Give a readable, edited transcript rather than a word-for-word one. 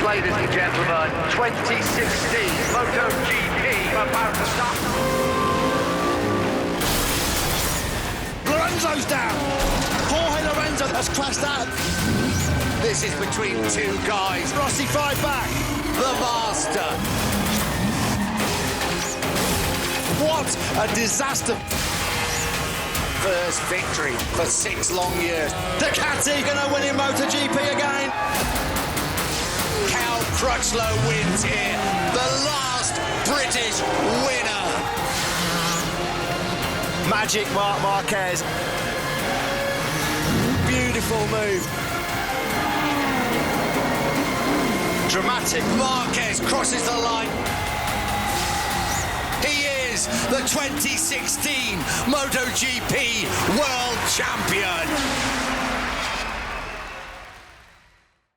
Ladies and gentlemen, 2016 MotoGP about to start. Lorenzo's down. Jorge Lorenzo has crashed out. This is between two guys. Rossi 5 back. The master. What a disaster. First victory for 6 long years. Ducati gonna win in MotoGP again. Cal Crutchlow wins here. The last British winner. Magic Marc Marquez. Beautiful move. Dramatic. Marquez crosses the line. He is the 2016 MotoGP World Champion.